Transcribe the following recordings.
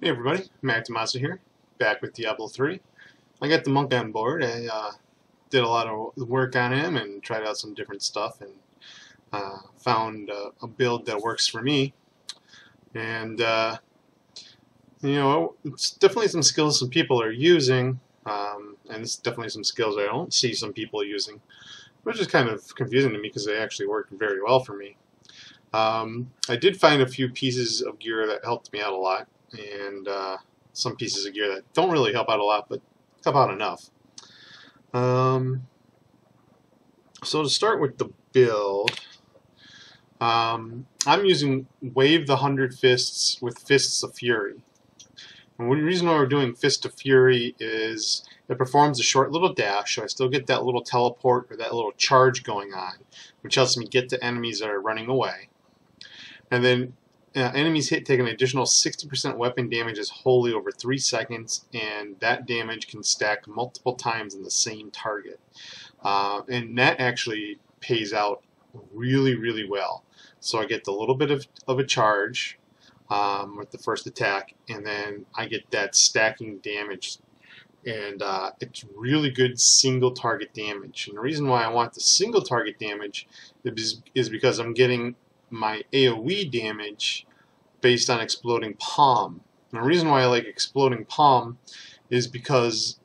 Hey everybody, Mac Tomasa here, back with Diablo 3. I got the monk on board. I did a lot of work on him and tried out some different stuff and found a build that works for me. And, it's definitely some skills some people are using, and it's definitely some skills I don't see some people using, which is kind of confusing to me because they actually work very well for me. I did find a few pieces of gear that helped me out a lot, and some pieces of gear that don't really help out a lot, but help out enough. So to start with the build, I'm using Wave the 100 Fists with Fists of Fury. And the reason why we're doing Fist of Fury is it performs a short little dash, so I still get that little teleport or that little charge going on, which helps me get to enemies that are running away. And then enemies take an additional 60% weapon damage as wholly over 3 seconds, and that damage can stack multiple times in the same target. And that actually pays out really, really well. So I get the little bit of a charge with the first attack, and then I get that stacking damage. And it's really good single target damage. And the reason why I want the single target damage is because I'm getting my AoE damage based on Exploding Palm. And the reason why I like Exploding Palm is because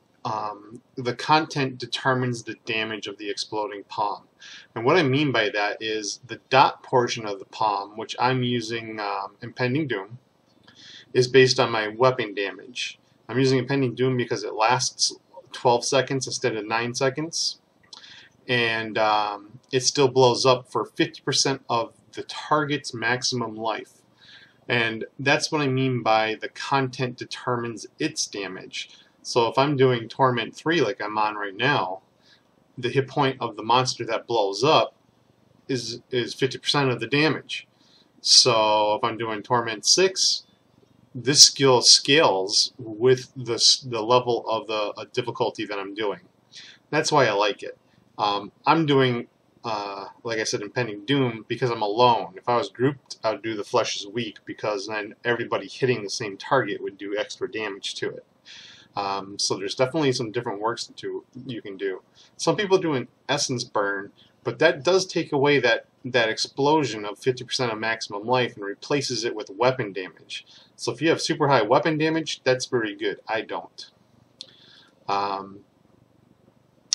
the content determines the damage of the Exploding Palm. And what I mean by that is the dot portion of the palm, which I'm using Impending Doom, is based on my weapon damage. I'm using Impending Doom because it lasts 12 seconds instead of 9 seconds. And it still blows up for 50% of the target's maximum life. And that's what I mean by the content determines its damage. So if I'm doing Torment 3 like I'm on right now, the hit point of the monster that blows up is 50% of the damage. So if I'm doing Torment 6, this skill scales with the level of the difficulty that I'm doing. That's why I like it. I'm doing, like I said, Impending Doom because I'm alone. If I was grouped, I would do the Flesh is Weak because then everybody hitting the same target would do extra damage to it. So there's definitely some different works that you can do. Some people do an Essence Burn, but that does take away that explosion of 50% of maximum life and replaces it with weapon damage. So if you have super high weapon damage, that's very good. I don't.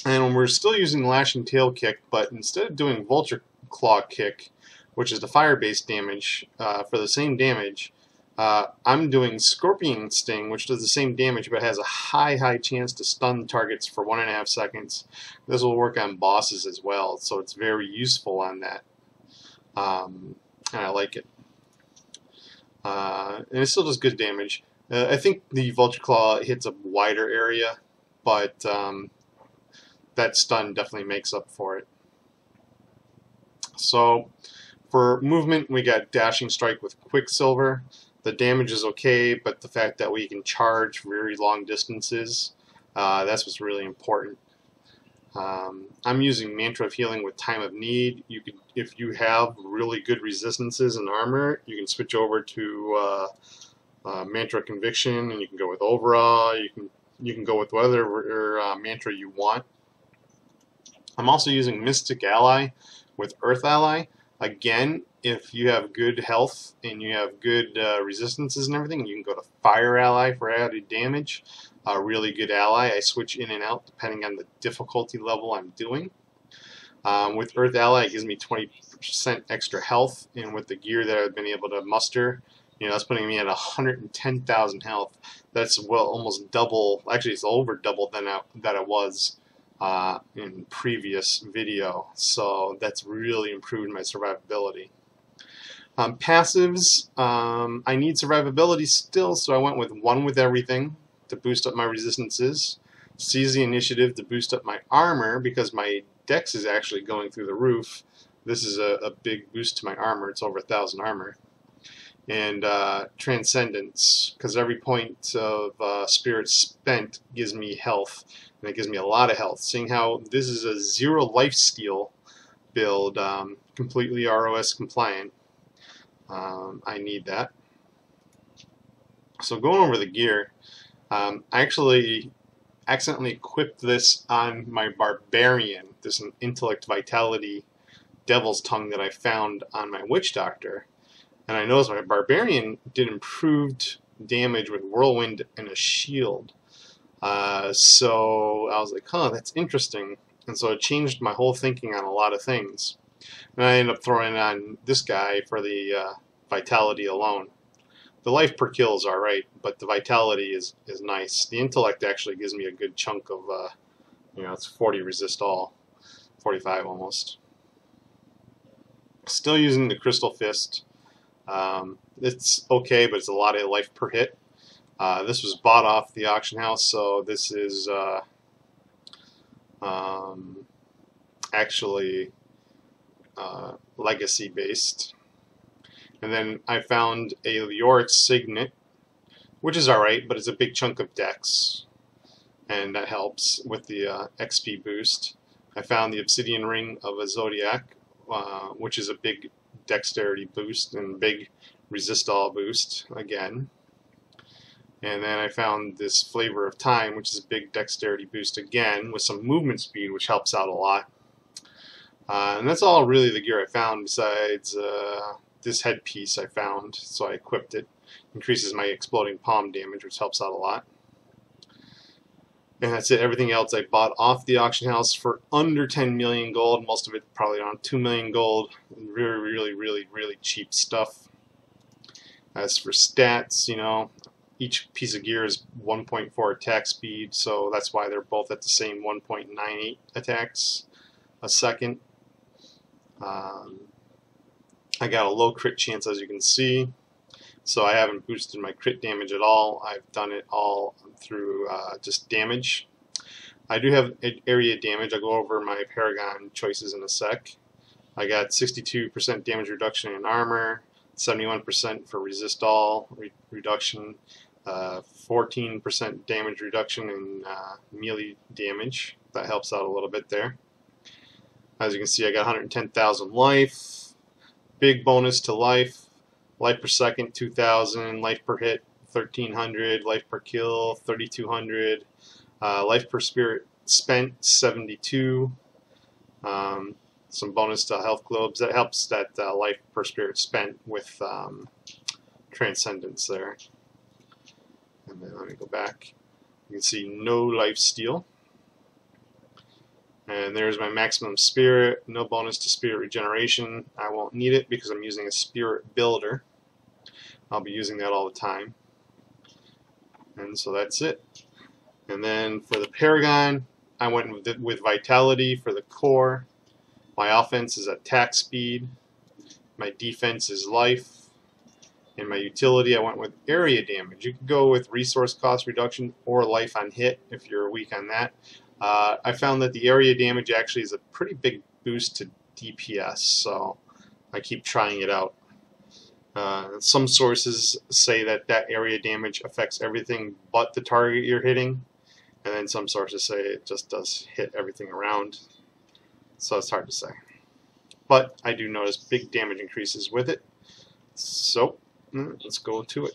And we're still using Lashing Tail Kick, but instead of doing Vulture Claw Kick, which is the fire-based damage, for the same damage, I'm doing Scorpion Sting, which does the same damage, but has a high chance to stun targets for 1.5 seconds. This will work on bosses as well, so it's very useful on that. And I like it. And it still does good damage. I think the Vulture Claw hits a wider area, but that stun definitely makes up for it. So for movement, we got Dashing Strike with Quicksilver. The damage is okay, but the fact that we can charge very long distances, that's what's really important. I'm using Mantra of Healing with Time of Need. You could, if you have really good resistances and armor, you can switch over to Mantra of Conviction, and you can go with Overall. You can go with whatever mantra you want. I'm also using Mystic Ally with Earth Ally. Again, if you have good health and you have good resistances and everything, you can go to Fire Ally for added damage. A really good ally. I switch in and out depending on the difficulty level I'm doing. With Earth Ally, it gives me 20% extra health, and with the gear that I've been able to muster, that's putting me at 110,000 health. That's almost double. Actually, it's over double than that it was in previous video. So that's really improved my survivability. Passives, I need survivability still, so I went with One with Everything to boost up my resistances. Seize the Initiative to boost up my armor because my dex is actually going through the roof. This is a big boost to my armor. It's over 1,000 armor. And Transcendence, because every point of Spirit spent gives me health, and it gives me a lot of health. Seeing how this is a 0 lifesteal build, completely ROS compliant, I need that. So going over the gear, I actually accidentally equipped this on my Barbarian, this Intellect Vitality Devil's Tongue that I found on my Witch Doctor. And I noticed my Barbarian did improved damage with Whirlwind and a shield. So I was like, huh, that's interesting. And so it changed my whole thinking on a lot of things. And I ended up throwing on this guy for the Vitality alone. The life per kill is alright, but the Vitality is nice. The Intellect actually gives me a good chunk of, it's 40 resist all. 45 almost. Still using the Crystal Fist. It's okay, but it's a lot of life per hit. This was bought off the auction house, so this is actually legacy based. And then I found a Leoric Signet, which is alright, but it's a big chunk of dex, and that helps with the XP boost. I found the Obsidian Ring of a Zodiac, which is a big dexterity boost and big resist all boost again. And then I found this Flavor of Time, which is a big dexterity boost again with some movement speed, which helps out a lot. And that's all really the gear I found, besides this headpiece I found, so I equipped it. Increases my exploding palm damage, which helps out a lot. And that's it. Everything else I bought off the auction house for under 10 million gold. Most of it probably around 2 million gold. Really cheap stuff. As for stats, each piece of gear is 1.4 attack speed, so that's why they're both at the same 1.98 attacks a second. I got a low crit chance, as you can see, so I haven't boosted my crit damage at all. I've done it all through just damage. I do have area damage. I'll go over my Paragon choices in a sec. I got 62% damage reduction in armor, 71% for resist all reduction, 14% damage reduction in melee damage. That helps out a little bit there. As you can see, I got 110,000 life. Big bonus to life. Life per second, 2,000. Life per hit, 1,300. Life per kill, 3,200. Life per spirit spent, 72. Some bonus to health globes. That helps that life per spirit spent with transcendence there. And then let me go back. You can see no life steal. And there's my maximum spirit. No bonus to spirit regeneration. I won't need it because I'm using a spirit builder. I'll be using that all the time. And so that's it. And then for the Paragon, I went with Vitality for the core. My offense is attack speed. My defense is life. In my utility, I went with area damage. You can go with resource cost reduction or life on hit if you're weak on that. I found that the area damage actually is a pretty big boost to DPS, so I keep trying it out. Some sources say that area damage affects everything but the target you're hitting, and then some sources say it just does hit everything around, so it's hard to say. But I do notice big damage increases with it, so let's go to it.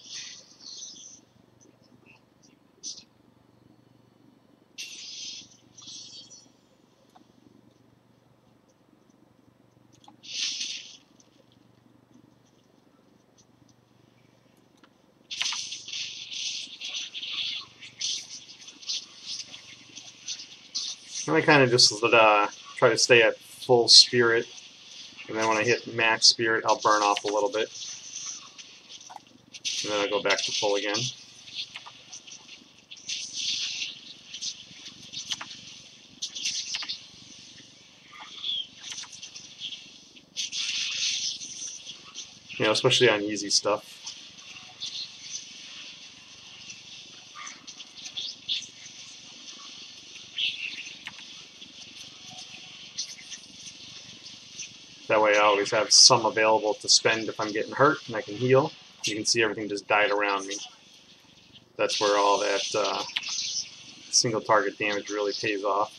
And I kind of just try to stay at full spirit, and then when I hit max spirit, I'll burn off a little bit, and then I'll go back to full again. Especially on easy stuff. That way I always have some available to spend if I'm getting hurt, and I can heal. You can see everything just died around me. That's where all that single target damage really pays off.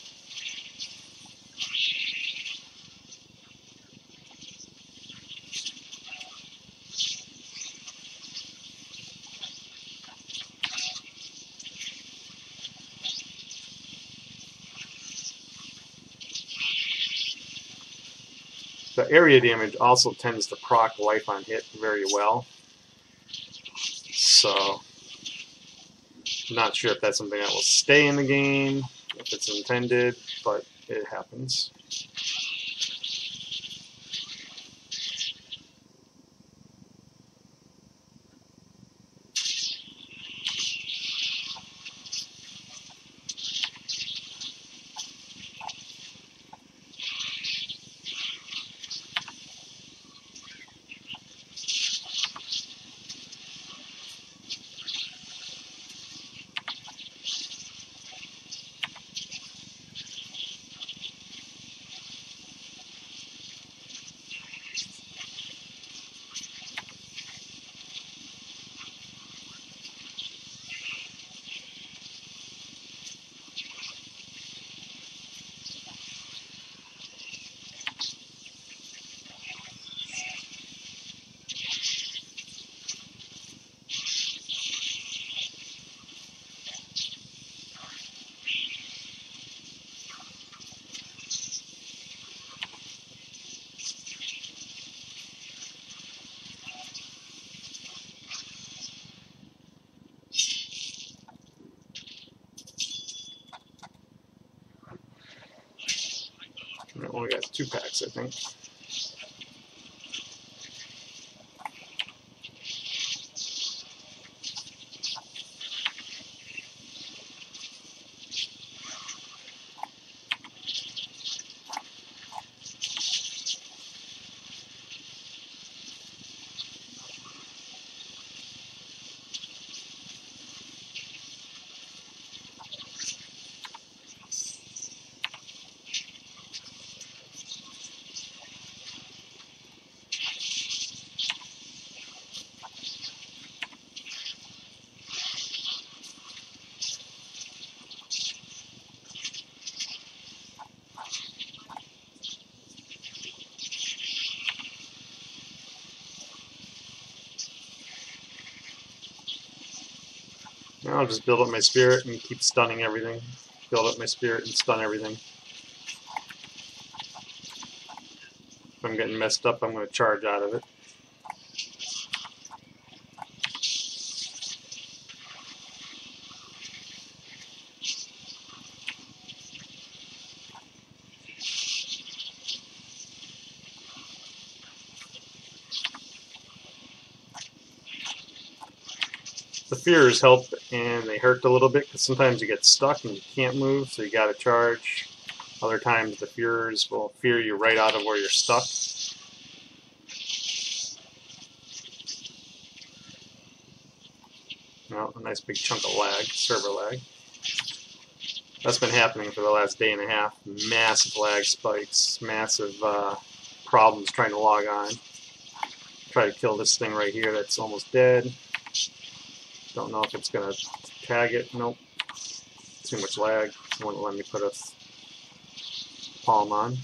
area damage also tends to proc life on hit very well. So, I'm not sure if that's something that will stay in the game, if it's intended, but it happens. I only got 2 packs, I think. Now I'll just build up my spirit and keep stunning everything. Build up my spirit and stun everything. If I'm getting messed up, I'm going to charge out of it. The fears help, and they hurt a little bit because sometimes you get stuck and you can't move, so you got to charge. Other times the fears will fear you right out of where you're stuck. Well, a nice big chunk of lag, server lag. That's been happening for the last day and a half. Massive lag spikes, massive problems trying to log on. Try to kill this thing right here that's almost dead. Don't know if it's going to tag it. Nope. Too much lag. It wouldn't let me put a palm on.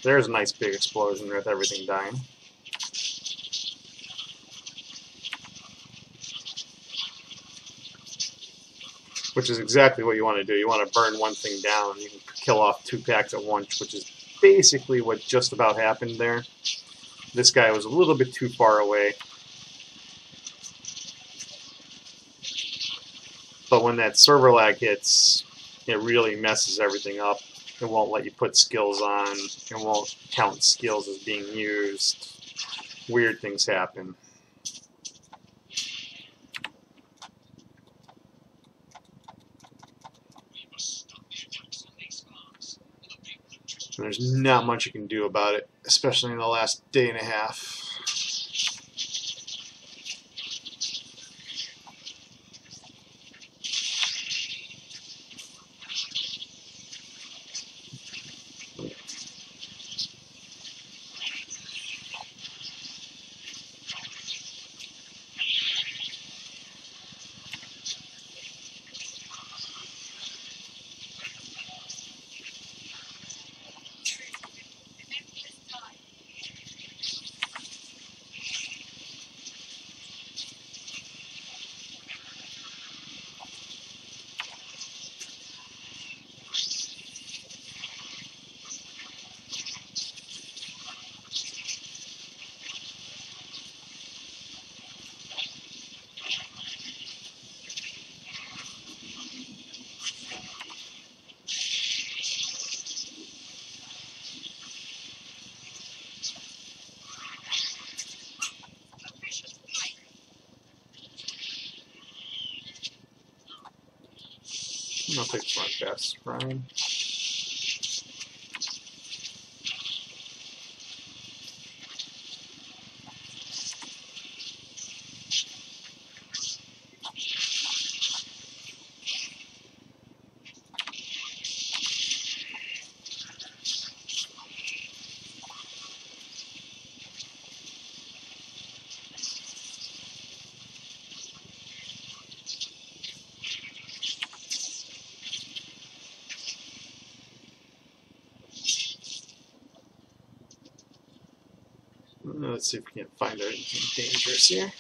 There's a nice big explosion with everything dying. Which is exactly what you want to do. You want to burn one thing down. You can kill off 2 packs at once, which is basically what just about happened there. This guy was a little bit too far away. But when that server lag hits, it really messes everything up. It won't let you put skills on. It won't count skills as being used. Weird things happen. And there's not much you can do about it, especially in the last day and a half. I'll take this one fast, Ryan. Let's see if we can find anything dangerous here.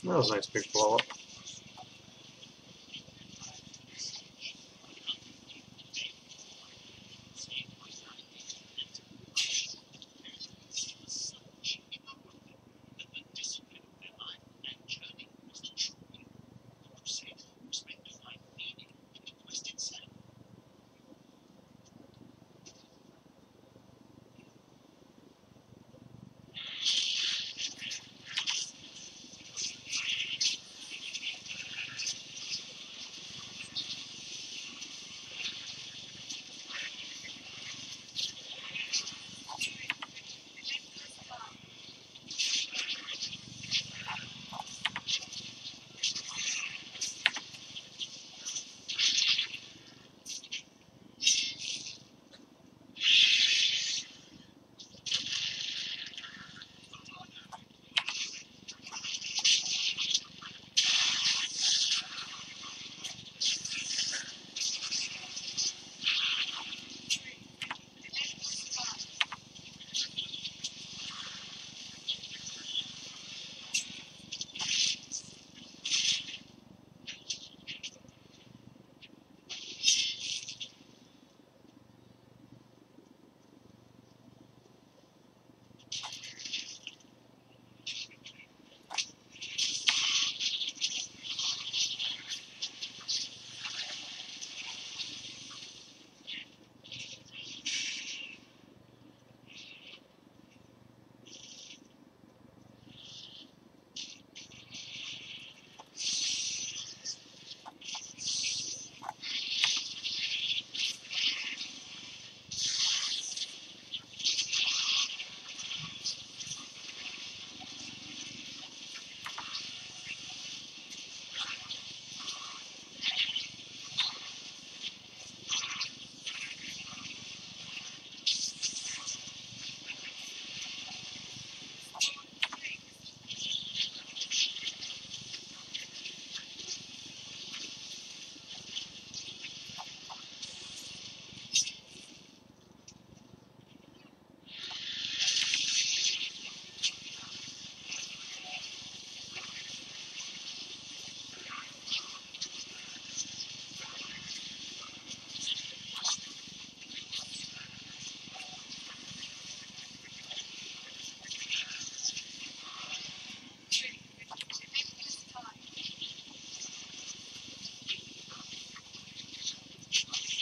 That was a nice big blow up.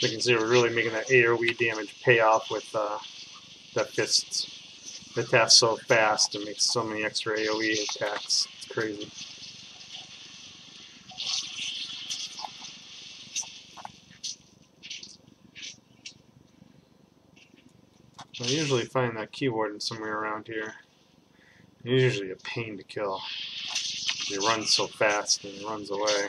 You can see we're really making that AoE damage pay off with that fists. It attacks so fast and makes so many extra AoE attacks. It's crazy. I usually find that keyboard somewhere around here. It's usually a pain to kill. He runs so fast and he runs away.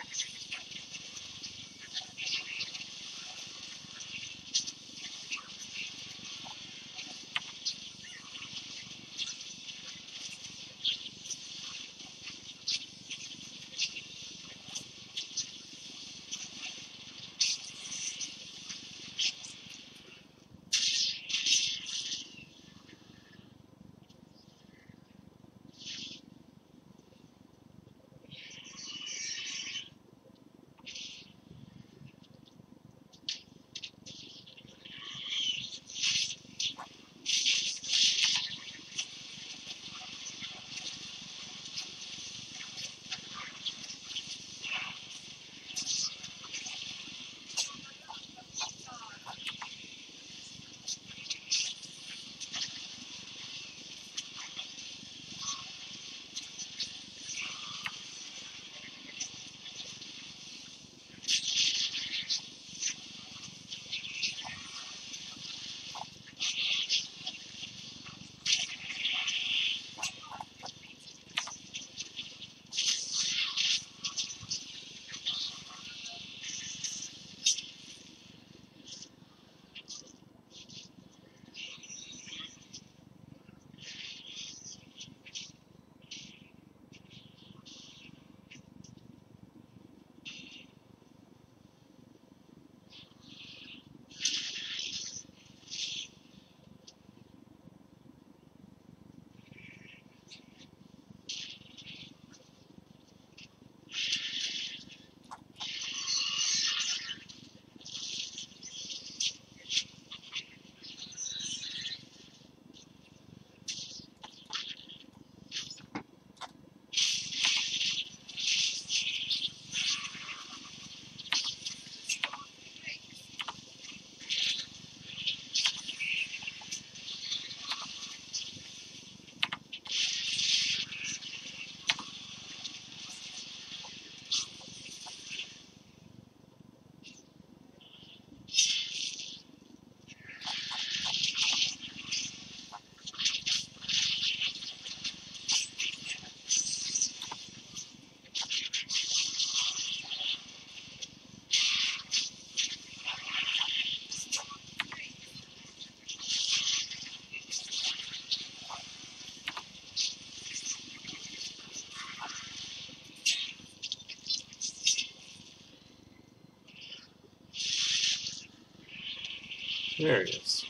There it is.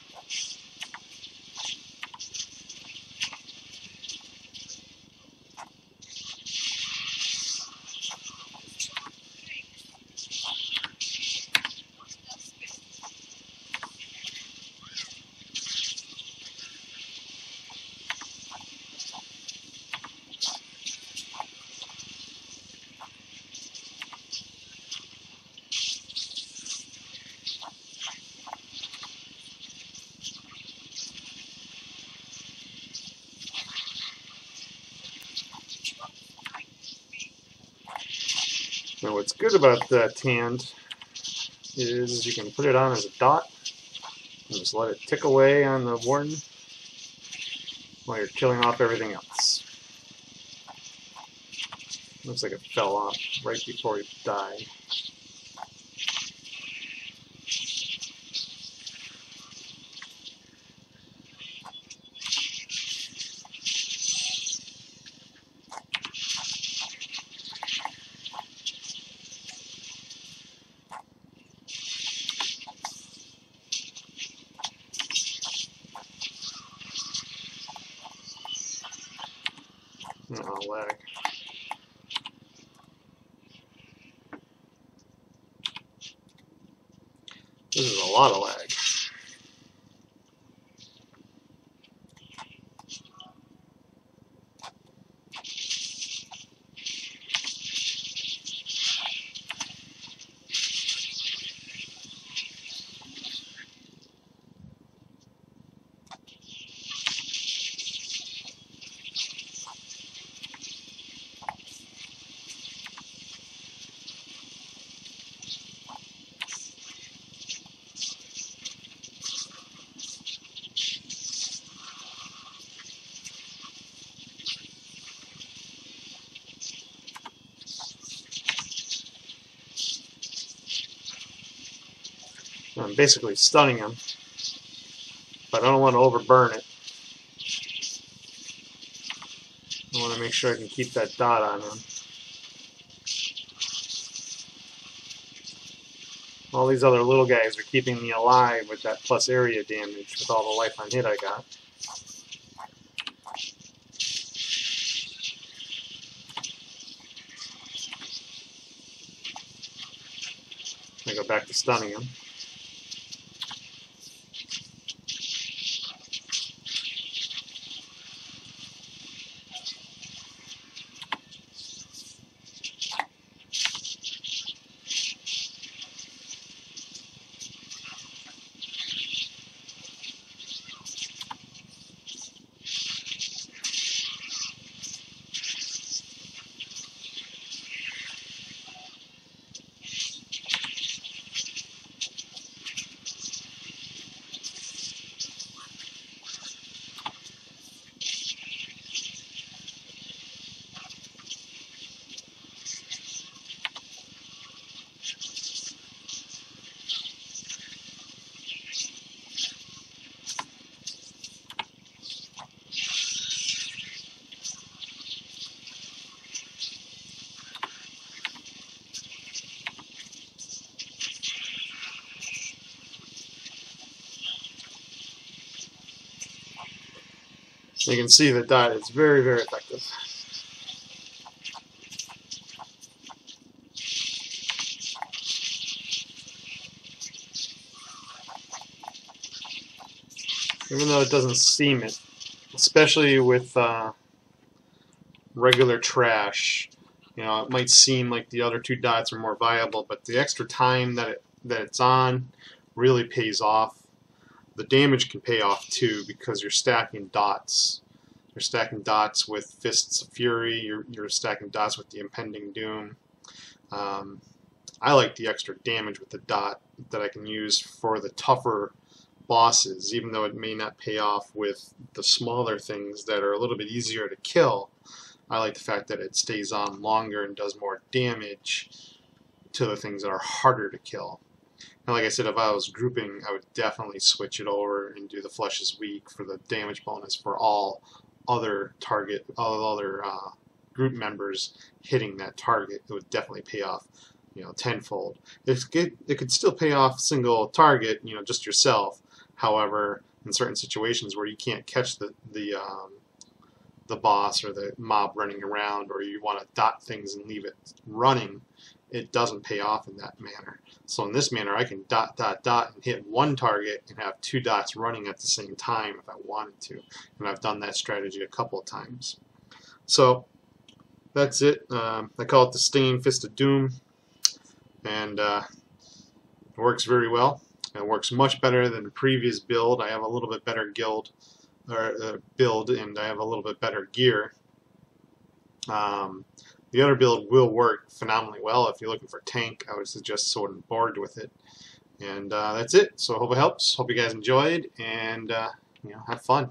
Now what's good about that hand is you can put it on as a dot and just let it tick away on the warden while you're killing off everything else. Looks like it fell off right before he died. Oh, lag. This is a lot of lag. I'm basically stunning him, but I don't want to overburn it. I want to make sure I can keep that dot on him. All these other little guys are keeping me alive with that plus area damage with all the life on hit I got. I go back to stunning him. You can see the dot is very, very effective. Even though it doesn't seem it, especially with regular trash, you know, it might seem like the other two dots are more viable, but the extra time that it's on really pays off. The damage can pay off too because you're stacking dots. You're stacking dots with Fists of Fury. You're stacking dots with the Impending Doom. I like the extra damage with the dot that I can use for the tougher bosses, even though it may not pay off with the smaller things that are a little bit easier to kill. I like the fact that it stays on longer and does more damage to the things that are harder to kill. And like I said, if I was grouping, I would definitely switch it over and do the Flesh is Weak for the damage bonus for all other group members hitting that target. It would definitely pay off, you know, tenfold. It could still pay off single target, you know, just yourself. However, in certain situations where you can't catch the boss or the mob running around, or you want to dot things and leave it running, it doesn't pay off in that manner. So in this manner, I can dot, dot, dot, and hit one target and have two dots running at the same time if I wanted to. And I've done that strategy a couple of times. So that's it. I call it the Stinging Fist of Doom, and it works very well. It works much better than the previous build. I have a little bit better build, and I have a little bit better gear. The other build will work phenomenally well. If you're looking for tank, I would suggest Sword and Board with it. And that's it. So I hope it helps. Hope you guys enjoyed, and you know, have fun.